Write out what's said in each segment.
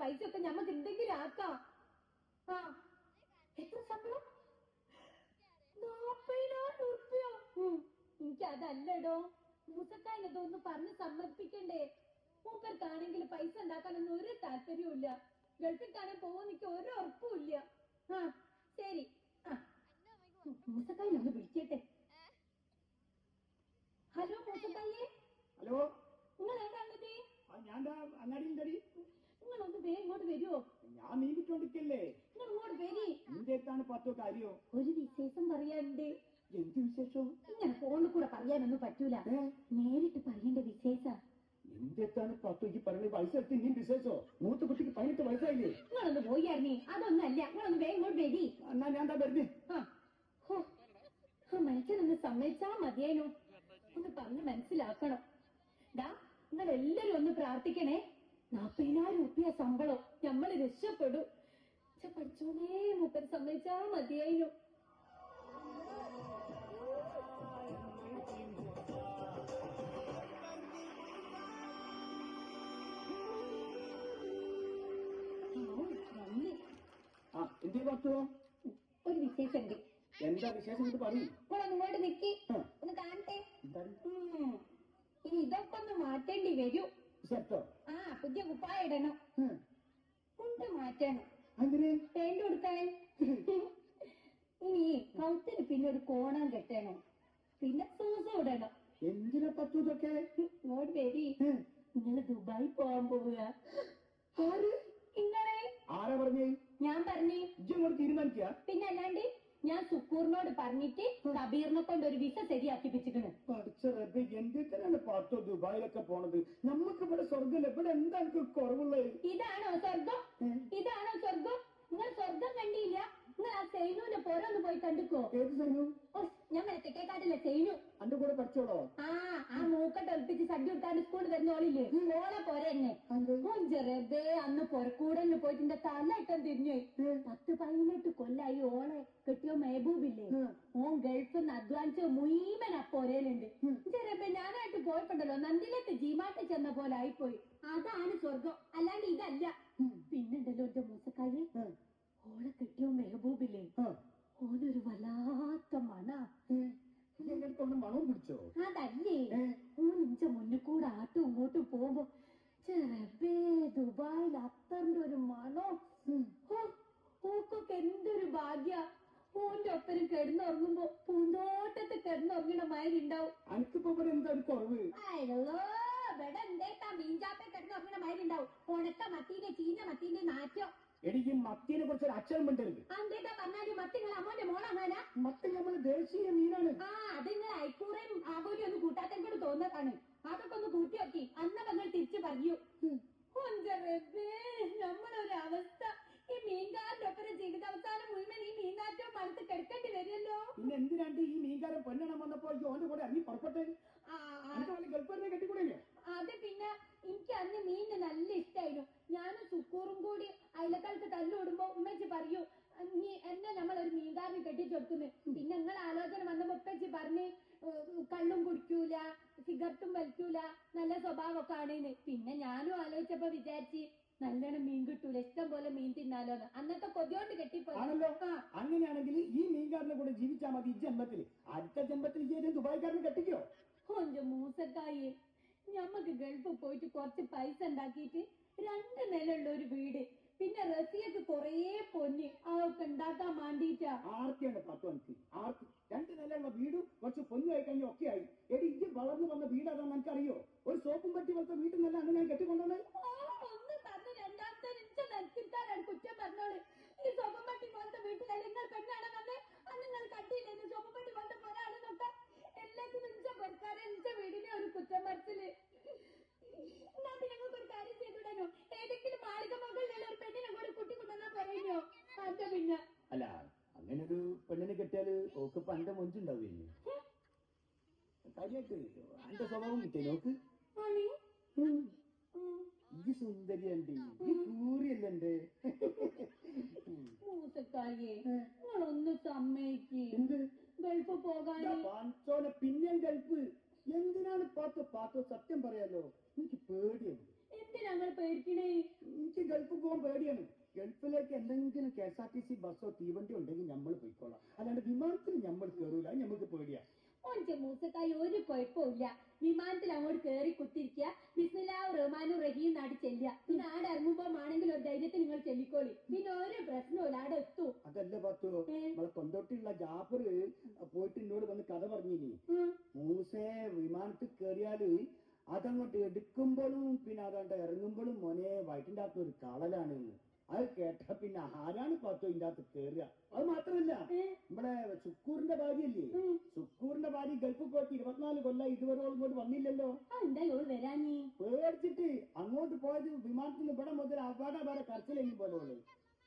പൈസ ഒക്കെ ഞമ്മക്ക് എന്തെങ്കിലും ആക്കാം. ആ എത്ര ശമ്പളം? 40,000 ഉറുപ്പ്യ. എനിക്കതല്ലടോ, മൂസക്കായനതൊന്ന് പറഞ്ഞ് സമ്മതിപ്പിക്കണ്ടേ. മൂപ്പർക്കാണെങ്കിൽ പൈസ ഉണ്ടാക്കാനൊന്നും ഒരു താല്പര്യവും. ഗൾഫിൽ കാണാൻ പോവാൻ എനിക്ക് ഒരു ഉറപ്പുമില്ല. ആ ശരി, ആ മൂസക്കായനൊന്ന് വിളിക്കട്ടെ. ഹലോ മൂസക്കായേ. ഹലോ, നിങ്ങൾ ഏതാണത്? ഞാൻ അങ്ങാടി. നിങ്ങളൊന്ന് വേഗം ഇങ്ങോട്ട് വരുമോ? ഞാൻ നീങ്ങിക്കൊണ്ടിരിക്കല്ലേ. നിങ്ങൾ ഇങ്ങോട്ട് വരി. എന്താണ് പത്തോ കാര്യോ? ഒരു വിശേഷം പറയാനുണ്ട്. എന്ത് വിശേഷം? ഇങ്ങനെ ഫോണിൽ കൂടെ പറയാനൊന്നും പറ്റൂല, നേരിട്ട് പറയേണ്ട വിശേഷ. എന്താണ് പത്തോ ഈ പറഞ്ഞ പൈസ എടുത്ത് ഇനിയും വിശേഷോ? മൂത്ത കുട്ടിക്ക് 18 വയസ്സായില്ലേ? നിങ്ങളൊന്ന് പോയായിരുന്നേ. അതൊന്നും അല്ല, നിങ്ങളൊന്ന് വേഗം ഇങ്ങോട്ട് വരി. എന്നാ ഞാൻ എന്താ വരുന്നേ? ആ മനുഷ്യനൊന്ന് സമ്മതിച്ചാ മതിയേനു. ഒന്ന് പറഞ്ഞ് മനസ്സിലാക്കണം. ഡാ, നിങ്ങൾ എല്ലാരും ഒന്ന് പ്രാർത്ഥിക്കണേ. 40,000 ഉറുപ്പ്യ ശമ്പളം, നമ്മള് രക്ഷപ്പെടും. പഠിച്ചോനേ, മൂപ്പര് സമ്മതിച്ചാ മതിയായിരുന്നു. എന്ത് പറ്റുമോ? ഒരു വിശേഷമുണ്ട്. എന്താ വിശേഷം എന്ന് പറയും. ഇങ്ങോട്ട് നിക്കി, ഒന്ന് കാണട്ടെ. ഇനി ഇതൊക്കെ ഒന്ന് മാറ്റേണ്ടി വരും. ആ പുതിയ കുപ്പായ ഇടണം, കൊണ്ട് മാറ്റണം, പെയിന്റ് കൊടുക്കാൻ. ഇനി കൗത്തിന് പിന്നെ ഒരു കോണം കെട്ടണം, പിന്നെ സൂസം ഇടണം. എന്തിനാ പറ്റൂ ഇതൊക്കെ? ഇങ്ങോട്ട് വരി. നിങ്ങള് ദുബായി പോവാൻ പോവുക. ഇങ്ങളെ ആരാ പറഞ്ഞേ? ഞാൻ പറഞ്ഞു. ഇങ്ങോട്ട് തീരുമാനിക്കുക. പിന്നെ അല്ലാണ്ട് ഞാൻ സുക്കൂറിനോട് പറഞ്ഞിട്ട് കബീറിനെ കൊണ്ട് ഒരു വിസ ശരിയാക്കിപ്പിച്ചിട്ടുണ്ട്. പഠിച്ച റബ്ബേ, എന്തിനാണ് പാത്തോ ദുബായിലൊക്കെ പോണത്? നമുക്ക് ഇവിടെ സ്വർഗം ഇവിടെ എന്താ എനിക്ക് കുറവുള്ളത്? ഇതാണോ സ്വർഗം? ഇതാണോ സ്വർഗം? നിങ്ങൾ സ്വർഗം കണ്ടില്ല? നിങ്ങൾ ആ സൈനുവിന്റെ പോരൊന്ന് പോയി കണ്ടിക്കോ. ഏത് സൈനു? ഞാൻ മെറ്റക്കേക്കാട്ടില്ല, സൈനു. അന്റെ കൂടെ പഠിച്ചോളോ? ആ മൂക്കട്ട് ഒളിപ്പിച്ച് സദ്യ വിട്ടാൻ സ്കൂളിൽ വരുന്നോളില്ലേ, ഓളെ പോരെ തന്നെ. ചെറുതെ അന്ന് പൊരക്കൂടലിന് പോയിട്ട് തലയിട്ടം തിരിഞ്ഞു. 10-18 കൊല്ലായി ഓളെ കെട്ടിയോ മെഹബൂബില്ലേ, ഓൻ ഗൾഫിൽ നിന്ന് അധ്വാനിച്ച മുഴുവൻ അപ്പോരേലുണ്ട്. ചെറുതെ ഞാനായിട്ട് പോയപ്പോണ്ടല്ലോ നന്ദിലത്ത് ജീമാട്ട് ചെന്ന പോലെ ആയിപ്പോയി. അതാണ് സ്വർഗം, അല്ലാണ്ട് ഇതല്ല. പിന്നെണ്ടല്ലോ എന്റെ മൂസക്കായെ, ഓളെ കെട്ടിയോ മെഹബൂബില്ലേ, ഓനൊരു വല്ലാത്ത മണവും പിടിച്ചോ? അതല്ലേ, ഓൻ ഇഞ്ച മുന്നിൽ കൂടെ ആട്ടും ഇങ്ങോട്ടും പോകുമ്പോ ചെറബേ ദുബായിൽ അത്തറിന്റെ ഒരു മണോ. ഓക്കൊക്കെ എന്തൊരു ഭാഗ്യ. ഓന്റെ ഒപ്പരം കിടന്നുറങ്ങുമ്പോ പൂന്തോട്ടത്ത് കിടന്നുറങ്ങണ മാതിരി ഉണ്ടാവും. എന്താ കുറവ്? അയ്യോ, ഇവിടെ എന്തേട്ടാ മീൻചാപ്പ കിടന്നുറങ്ങണ മാതിരി ഉണ്ടാവും. ഉണക്ക മത്തീന്റെ ചീഞ്ഞ മത്തീന്റെ നാറ്റോ. എനിക്ക് മത്തിനെ കുറിച്ച് ഒരു അക്ഷരം മിണ്ടരുത്. എന്തേട്ടാ പറഞ്ഞാലും മത്തി നിങ്ങൾ അമ്മോന്റെ മോളാണാ? മത്തി നമ്മള് ദേശീയ മീനാണ്. അത് നിങ്ങൾ അയക്കൂറയും ആകോലിയും ഒന്ന് കൂട്ടാത്തെങ്കിലും തോന്നതാണ്. അതൊക്കെ ഒന്ന് കൂട്ടി നോക്കി അന്ന് നിങ്ങൾ തിരിച്ചു പറഞ്ഞു. നമ്മളൊരു അവസ്ഥ. ഈ മീൻകാരന്റെ ഒപ്പരം ജീവിതാവസാനം മുഴുവൻ ഈ മീൻനാറ്റവും മണത്ത് കിടക്കേണ്ടി വരുമല്ലോ. പിന്നെ എന്തിനാണ്ട് ഈ മീൻകാരൻ പൊന്നെണ്ണം വന്നപ്പോ ഓന്റെ കൂടെ അനി പുറപ്പെട്ടെ? ഗൾഫറിനെ കെട്ടിക്കൂടെ? അത് പിന്നെ എനിക്ക് അന്ന് മീനിന് നല്ല ഇഷ്ടായിരുന്നു. ഞാനും സുക്കൂറും കൂടി അയലക്കാർക്ക് തല്ലുവിടുമ്പോ ഉമ്മച്ചി പറയൂ, എന്നെ നമ്മളൊരു മീൻകാരന് കെട്ടിച്ചെടുക്കുന്നു. പിന്നെ നിങ്ങൾ ആലോചന വന്നപ്പോ ഉപ്പച്ചി പറഞ്ഞ് കള്ളും കുടിക്കൂല, സിഗരറ്റും വലിക്കൂല, നല്ല സ്വഭാവമൊക്കെ ആണേന്ന്. പിന്നെ ഞാനും ആലോചിച്ചപ്പോ വിചാരിച്ച് നല്ലോണം മീൻ കിട്ടൂല, ഇഷ്ടം പോലെ മീൻ തിന്നാലോന്ന്. അന്നത്തെ കൊതിയോണ്ട് കെട്ടിപ്പോണല്ലോ. അങ്ങനെയാണെങ്കിൽ ഈ മീൻകാരനെ കൂടെ ജീവിച്ചാൽ മതി ഈ ജന്മത്തില്. അടുത്ത ജന്മത്തിൽ ഈ ദുബായിക്കാരനെ കെട്ടിക്കോ. കൊഞ്ചം മൂസക്കായി, ഞമ്മക്ക് ഗൾഫിൽ പോയിട്ട് കുറച്ച് പൈസ ഉണ്ടാക്കിയിട്ട് 2 നിലയുള്ള ഒരു വീട്, പിന്നെ റസിയക്ക് കൊറേ പൊന്ന് അതൊക്കെ ഉണ്ടാക്കാൻ വേണ്ടിട്ടാ. ആർക്കാണ് പത്ത് എനിക്ക്? ആർക്ക്? 2 നിലയുള്ള വീടും കുറച്ച് പൊന്നുമായി കഴിഞ്ഞ ഒക്കെ ആയി. എടി ഇത് വളർന്നു വന്ന വീട് അതാണെന്ന് എനിക്കറിയോ? ഒരു സോപ്പും പറ്റി പോലത്തെ വീട്ടിൽ നിന്നല്ല അന്ന് ഞാൻ കെട്ടിക്കൊണ്ടത്. ഒന്ന് പറഞ്ഞ് രണ്ടാമത്തെ നിൽക്കിട്ടാരാണ് കുറ്റം പറഞ്ഞോള്. ഈ സോപ്പും പട്ടി പോലത്തെ വീട്ടിലല്ല നിങ്ങൾ പെണ്ണാണ് വന്ന് അന്ന് നിങ്ങൾ കട്ടിയില്ലേ സോപ്പും പട്ടി പോലത്തെ ഒരാള് നോക്കാം. എല്ലാത്തിനും ഇഞ്ച പൊറക്കാരെ ഇഞ്ച വീടിനെ ഒരു കുറ്റം പറ്റല്. എന്നാ ഞങ്ങൾക്കൊരു കാര്യം ചെയ്തിടനോ, ഏതെങ്കിലും മാളിക മകളിലുള്ള ഒരു പെണ്ണിനെ കൂടെ കുട്ടി കൊണ്ടുവന്നാ പറയുന്നോ? അത് പിന്നെ അല്ല, അങ്ങനെ ഒരു പെണ്ണിനെ കെട്ടിയാല് ഓക്ക് പണ്ട മൊഞ്ചുണ്ടാവുകയല്ലേ? കാര്യമായിട്ട് എന്റെ സ്വഭാവം കിട്ടിയ നോക്ക്. ഈ സുന്ദരിയല്ലേ, ഈ കൂറിയല്ലേ? മൂസക്കാരിയെ നിങ്ങളൊന്ന് സമ്മതിക്ക്. എന്ത് ഗൾഫ് പോകാൻ? പിന്നെയും ഗൾഫ് എന്തിനാണ് പാത്തോ? സത്യം പറയാലോ, എനിക്ക് പേടിയാണ്. എന്തിനാ നിങ്ങൾ പേടിക്കണേ? എനിക്ക് ഗൾഫിൽ പോകാൻ പേടിയാണ്. ഗൾഫിലേക്ക് എന്തെങ്കിലും KSRTC ബസ്സോ തീവണ്ടിയോ ഉണ്ടെങ്കിൽ നമ്മൾ പോയിക്കോളാം. അല്ലാണ്ട് വിമാനത്തിൽ നമ്മൾ കയറൂല. അത് നമുക്ക് പേടിയാ. ഓന്റെ മൂസക്കായി ഒരു കുഴപ്പമില്ല. വിമാനത്തിൽ അങ്ങോട്ട് കേറി കുത്തിരിക്കുക, ബിസ്മില്ലാഹ് റഹ്മാനും റഹീം നാട് ചെല്ലുക. പിന്നെ ആടെ ഇറങ്ങുമ്പോ ആണെങ്കിൽ ഒരു ധൈര്യത്തിൽ നിങ്ങൾ ചെല്ലിക്കോളി. പിന്നെ ഒരു പ്രശ്നമില്ല, ആടെ എത്തും. അതല്ല പത്തു, നമ്മളെ കൊണ്ടോട്ടിയുള്ള ജാഫർ പോയിട്ട് എന്നോട് വന്ന് കഥ പറഞ്ഞിനി. മൂസേ വിമാനത്തിൽ കയറിയാല് അതങ്ങോട്ട് എടുക്കുമ്പോഴും പിന്നെ അതാണ്ട് ഇറങ്ങുമ്പോഴും മോനെ വയറ്റിന്റെ അകത്ത് ഒരു കളലാണ്. അത് കേട്ട പിന്നെ ആരാണ് പത്തോ ഇതിന്റെ അകത്ത് കയറുക. അത് മാത്രമല്ല, നമ്മുടെ സുക്കൂറിന്റെ ഭാര്യയല്ലേ, സുക്കൂറിന്റെ ഭാര്യ ഗൾഫിൽ പോയിട്ട് 24 കൊല്ലം ഇതുവരെ ഇങ്ങോട്ട് വന്നില്ലല്ലോ. എന്താ വരാഞ്ഞി? പേടിച്ചിട്ട് അങ്ങോട്ട് പോയത് വിമാനത്തിൽ ഇവിടെ മുതൽ അവിടെ വേറെ കരച്ചിലെങ്കിൽ പോലെ ഉള്ളു.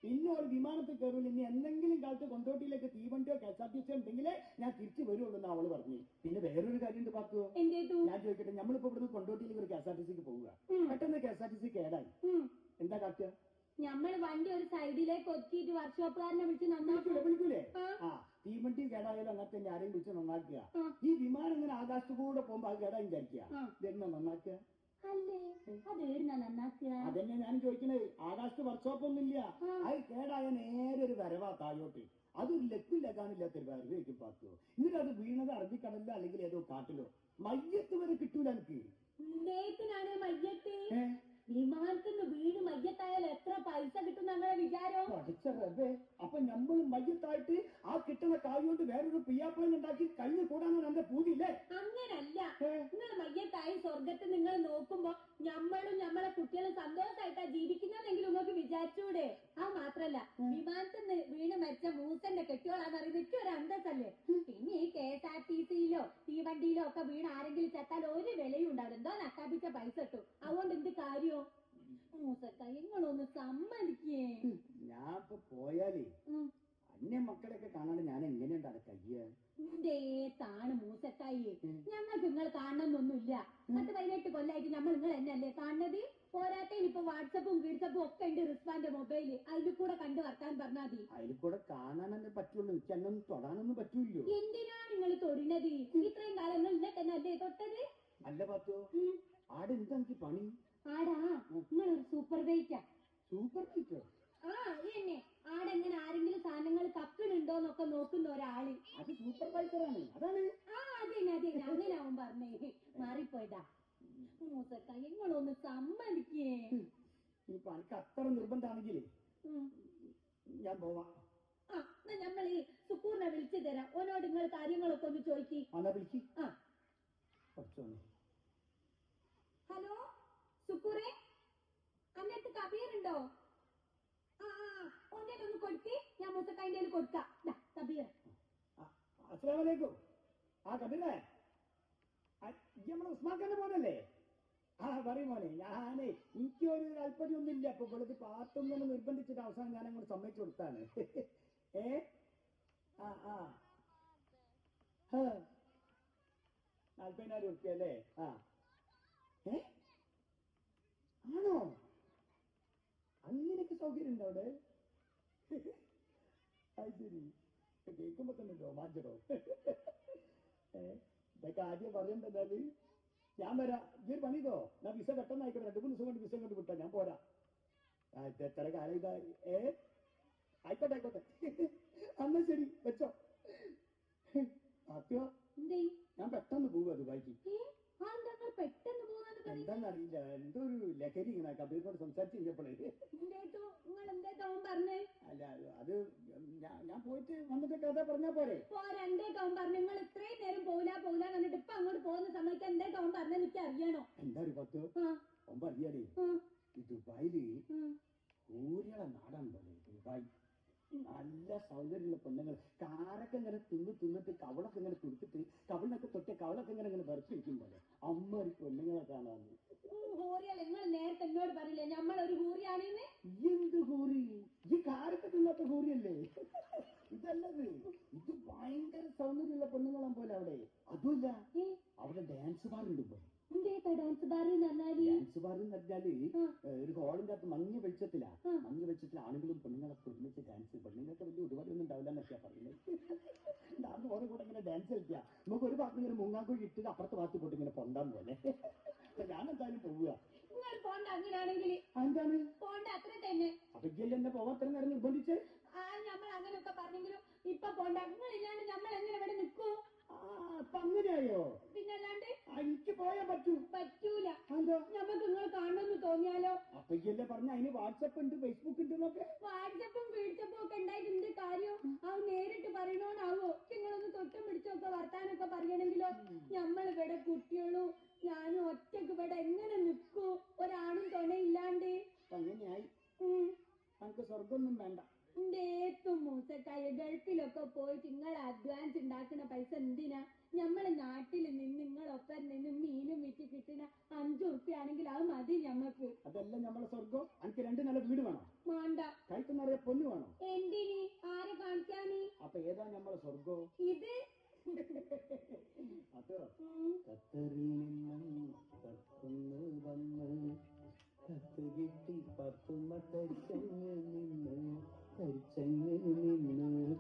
പിന്നെ ഒരു വിമാനത്തിൽ കയറൂല. ഇനി എന്തെങ്കിലും കാലത്ത് കൊണ്ടോട്ടിയിലേക്ക് തീവണ്ടിയോ KSRTC ഉണ്ടെങ്കിലേ ഞാൻ തിരിച്ചു വരുള്ളൂ എന്ന് അവള് പറഞ്ഞു. പിന്നെ വേറൊരു കാര്യമുണ്ട് പത്തുവോ, ഞാൻ ചോദിക്കട്ടെ, നമ്മളിപ്പോ ഇവിടുന്ന് കൊണ്ടോട്ടിയിലേക്ക് ഒരു KSRTCക്ക് പോവുക, പെട്ടെന്ന് KSRTC കേടായി, എന്താ കാട്ടുക? നമ്മൾ വണ്ടി ഒരു സൈഡിലേക്ക് ഒതുക്കിയിട്ട് വർക്ക്ഷോപ്പുകാരനെ വിളിച്ച് വിളിക്കൂലേ? ആ, തീവണ്ടി കേടായാലും അങ്ങനെ തന്നെ ആരെയും വിളിച്ച് നന്നാക്കുക. ഈ വിമാനം ഇങ്ങനെ ആകാശത്തു കൂടെ പോകുമ്പോ അത് കേടായി വിചാരിക്കുക, ഇതെന്നാ നന്നാക്കുക? അതന്നെ ഞാൻ ചോദിക്കണേ. ആകാശത്ത് വർക്ക്ഷോപ്പ് ഒന്നുമില്ല, അത് കേടായ നേരെ ഒരു വരവാ താഴോട്ട്. അതൊരു ലക്കില്ലാക്കാനില്ലാത്തൊരു വരവേക്കും പാത്തുവോ. എന്നിട്ട് അത് വീണത് അറബിക്കടലിലോ അല്ലെങ്കിൽ ഏതോ കാട്ടിലോ. മയ്യത്ത് വരെ കിട്ടൂല എനിക്ക്. മയ്യത്ത് വിമാനത്തിൽ നിന്ന് വീട് മയ്യത്തായാലും എത്ര പൈസ കിട്ടും ഞങ്ങളെ വിചാരം? അപ്പൊ നമ്മൾ മയ്യത്തായിട്ട് ആ കിട്ടുന്ന കായ് കൊണ്ട് വേറൊരു പിയ്യാപ്പളം ഉണ്ടാക്കി കഴിഞ്ഞു കൂടാനാണ് എന്റെ പൂതിയില്ലേ? അങ്ങനല്ല, നിങ്ങൾ മയ്യത്തായി സ്വർഗത്തിൽ നിങ്ങൾ നോക്കുമ്പോ ഞമ്മളും ഞമ്മളെ കുട്ടികളും സന്തോഷമായിട്ടാ ജീവിക്കുന്നതെങ്കിലും നിങ്ങൾക്ക് വിചാരിച്ചൂടെ? ആ മാത്രല്ല, വിമാനത്തിൽ നിന്ന് വീണ് മരിച്ച മൂസന്റെ കെട്ടിയോളാന്ന് പറയുന്നത് എനിക്ക് ഒരു അന്തസ്സല്ലേ. പിന്നെ ഈ KSRTCയിലോ തീവണ്ടിയിലോ ഒക്കെ വീണ് ആരെങ്കിലും ചത്താൽ ഒരു വിലയും ഉണ്ടാവില്ല. എന്തോ നക്കാപ്പിച്ച പൈസ കിട്ടും. അതുകൊണ്ട് എന്ത് കാര്യോ? മൂസക്ക നിങ്ങളൊന്ന് സമ്മതിക്കേ. ഞാൻ ഇപ്പൊ പോയാലേ അന്യ മക്കളെയൊക്കെ കാണാണ്ട് ഞാൻ എങ്ങനെയുണ്ടാണ് കയ്യ താണ് മൂസക്കായി. ഞങ്ങൾക്ക് നിങ്ങൾ കാണണമെന്നൊന്നുമില്ല. 10-18 കൊല്ലായിട്ട് നമ്മൾ നിങ്ങൾ എന്നല്ലേ കാണുന്നത്? പോരാത്തതിന് ഇപ്പൊ വാട്സപ്പും ഗീട്സപ്പും ഒക്കെ ഉണ്ട് റിസ്വാന്റെ മൊബൈല്. അതിൽ കൂടെ കണ്ടു വർത്താൻ പറഞ്ഞാൽ മതി. അതിൽ കൂടെ കാണാനല്ലേ പറ്റുള്ളൂ, എനിക്ക് എന്നൊന്നും തൊടാനൊന്നും പറ്റൂല്ലോ. എന്തിനാണ് നിങ്ങൾ തൊടുന്നത്? ഇത്രയും കാലം നിങ്ങൾ ഇന്നെ തന്നെ അല്ലേ തൊട്ടത്? അല്ല പത്തോ, ആടെ എന്താ എനിക്ക് പണി? ആടാ നിങ്ങളൊരു സൂപ്പർ വെയിറ്റാ. സൂപ്പർ വെയിറ്റോ? ആ എന്നെ ആടെങ്ങനെ ആരെങ്കിലും സാധനങ്ങൾ കപ്പിടുണ്ടോന്നൊക്കെ നോക്കുന്ന ഒരാള്. അത് സൂപ്പർവൈസറാണ്. അതാണ്. ആ അതെന്നെ അതെന്നെ അങ്ങനെ അവൻ പറഞ്ഞേ. മാറിപ്പോയതാ. മൂസക്ക നിങ്ങളൊന്ന് സമ്മതിക്കേ. ഇപ്പൊ എനിക്ക് അത്ര നിർബന്ധമാണെങ്കിലേ ഞാൻ പോവാം. ആ നമ്മള് സുക്കൂറിനെ വിളിച്ചു തരാം. ഓനോട് നിങ്ങൾ കാര്യങ്ങളൊക്കെ ഒന്ന് ചോദിക്കി. വിളിക്ക്. ഹലോ സുക്കൂറെ, അന്നത്തെ കബീറുണ്ടോ? ഓന്റെ ഒന്ന് കൊടുക്ക്, ഞാൻ മൂസക്കായിന്റെ കൊടുക്കാം. കബീർ. അസ്സലാമലൈക്കും. ആ കബീറേ, നമ്മളെ ഉസ്മാന്റെ മോനല്ലേ? ആ പറയും മോനെ. ഞാനേ എനിക്കൊരു താല്പര്യമൊന്നുമില്ല. അപ്പൊ ഇവിടുത്തെ പാത്തൊന്നും നിർബന്ധിച്ചിട്ട് അവസാനം ഞാൻ അങ്ങോട്ട് സമ്മതിച്ചു കൊടുത്താണ്. 40,000 റുപ്യ അല്ലേ? ആണോ? അങ്ങനെയൊക്കെ സൗകര്യം ഉണ്ടോ അവിടെ? അത് ശരി, കേൾക്കുമ്പോ തന്നെ രോമാഞ്ചനോ. ഇതൊക്കെ ആദ്യം പറയണ്ടെന്നാല് ഞാൻ വരാം. ഈ ഒരു പണിതോ, ഞാൻ വിസ പെട്ടെന്ന് ആയിക്കോട്ടെ. 2-3 ദിവസം കൊണ്ട് വിസ കൊണ്ട് വിട്ടാ ഞാൻ പോരാ. എത്ര കാലം ഇതായി. ആയിക്കോട്ടെ ആയിക്കോട്ടെ. എന്നാ ശരി, വെച്ചോ. അത്യോ ഞാൻ പെട്ടെന്ന് പോവുക ദുബായിക്ക്. എന്താന്നറിയില്ല, എന്തോ ഒരു ലഹരി ഇങ്ങനെ കബീറിനോട് സംസാരിച്ച് കഴിഞ്ഞപ്പോഴേ. അല്ല അത് ഞാൻ പോയിട്ട് വന്നിട്ട് കഥ പറഞ്ഞാ പോരെ? നിങ്ങൾ ഇത്രയും നേരം പോവില്ല പോവില്ല എന്നിട്ട് ഇപ്പൊ അങ്ങോട്ട് പോകുന്ന സമയത്ത് എന്തേ ടൗൺ പറഞ്ഞ എനിക്ക് അറിയണോ? എന്താ ഒരു പത്ത് ഒമ്പ അറിയാടേ, ഈ ദുബായില് ഊരികളെ നാടാൻ പോലെ. ദുബായ് നല്ല സൗന്ദര്യമുള്ള പെണ്ണുങ്ങൾ കാരൊക്കെ ഇങ്ങനെ തിന്നിട്ട് കവളൊക്കെ ഇങ്ങനെ തുടുത്തിട്ട് കവളിനൊക്കെ തൊട്ട് കവളൊക്കെ ഇങ്ങനെ വരച്ചിരിക്കും പോലെ അമ്മൊരു പെണ്ണുങ്ങളെ കാണാൻ. നിങ്ങൾ നേരത്തെ എന്നോട് പറയില്ലേ നമ്മളൊരു ഹൂറിയാണെന്ന്? എന്ത് ഹൂറി? ഈ കാരൊക്കെ തിന്നാത്ത ഹൂറിയല്ലേ ഇതല്ലത്. ഇത് ഭയങ്കര സൗന്ദര്യമുള്ള പെണ്ണുങ്ങളാൻ പോലെ അവിടെ. അതുമില്ല, അവിടെ ഡാൻസ് ബാർ ഉണ്ട്. ഡാൻസ് ബാർ എന്ന് പറഞ്ഞാല് ഒരു ഹോളിന്റെ അകത്ത് മഞ്ഞ വെളിച്ചത്തിലാ. മഞ്ഞ വെളിച്ചത്തിൽ ആണെങ്കിലും പെണ്ണുങ്ങളൊക്കെ ഒരുമിച്ച് ഡാൻസ്. പെണ്ണുങ്ങൾക്ക് വലിയ ഒരുപാടൊന്നും ഉണ്ടാവില്ല എന്നൊക്കെയാ പറയുന്നത്. ഞാൻ ഓരോ കൂടെ ഇങ്ങനെ ഡാൻസ് കളിക്കുക. നമുക്ക് ഒരു ഭാഗത്ത് ഇങ്ങനെ മൂങ്ങാക്കോഴി ഇട്ട് അപ്പുറത്തെ ഭാഗത്ത് പോയിട്ട് ഇങ്ങനെ പൊന്താൻ പോലെ. ഞാൻ എന്തായാലും പോവുക. അങ്ങനെയാണെങ്കിൽ എന്താണ് പോണ്ട, അത്ര അങ്ങനൊക്കെ പറഞ്ഞെങ്കിലും ഇപ്പൊ പോണ്ട. നിങ്ങളില്ലാണ്ട് നമ്മൾ എങ്ങനെ ഇവിടെ നിൽക്കൂ? അപ്പൊ അങ്ങനെയായോ? പിന്നല്ലാണ്ട് എനിക്ക് പോയാ പറ്റൂല. എന്താ? നമുക്ക് നിങ്ങൾ കാണണമെന്ന് തോന്നിയാലോ? അപ്പൊ ഇയല്ലേ പറഞ്ഞ അതിന് വാട്സപ്പ് ഉണ്ട്, ഫേസ്ബുക്ക് ഉണ്ട് എന്നൊക്കെ. വാട്സപ്പും വീഴ്ചപ്പും ഒക്കെ ഉണ്ടായിട്ട് എന്ത് കാര്യം? അത് നേരിട്ട് പറയണോണാവോ? നിങ്ങളൊന്ന് തൊട്ടും പിടിച്ചൊക്കെ വർത്താനൊക്കെ പറയണെങ്കിലോ? നമ്മളിവിടെ കുട്ടികളും ഞാനും ഒറ്റക്ക് ഇവിടെ എങ്ങനെ നിൽക്കൂ? ഒരാണും തുണയില്ലാണ്ട്. അപ്പൊ അങ്ങനെയായി. നമുക്ക് സ്വർഗമൊന്നും വേണ്ട. എന്റെ ഏറ്റവും മൂസക്കായ ഗൾഫിലൊക്കെ പോയിട്ട് നിങ്ങൾ അഡ്വാൻസ് ഉണ്ടാക്കുന്ന പൈസ എന്തിനാ? നമ്മളെ നാട്ടിൽ നിന്ന് നിങ്ങളൊപ്പം നിന്ന് മീനും വിറ്റ് കിട്ടുന്ന 5 ഉറുപ്പ്യാണെങ്കിൽ അത് മതി ഞമ്മക്ക്. അതല്ല നമ്മളെ സ്വർഗം. എനിക്ക് 2 നില വീട് വേണം. വേണ്ട. കൈക്കുന്നറിയ പൊന്നു വേണം. എന്തിനി? ആരെ കാണിക്കാനി? അപ്പൊ ഏതാ നമ്മളെ സ്വർഗം? ഇത് അതോ ഖത്തറിൽ നിന്നും കത്തുന്നു വന്ന് കത്ത് കിട്ടി 10 മട്ടച്ചങ്ങ് നിന്ന് കരിച്ചങ്ങ് നിന്ന്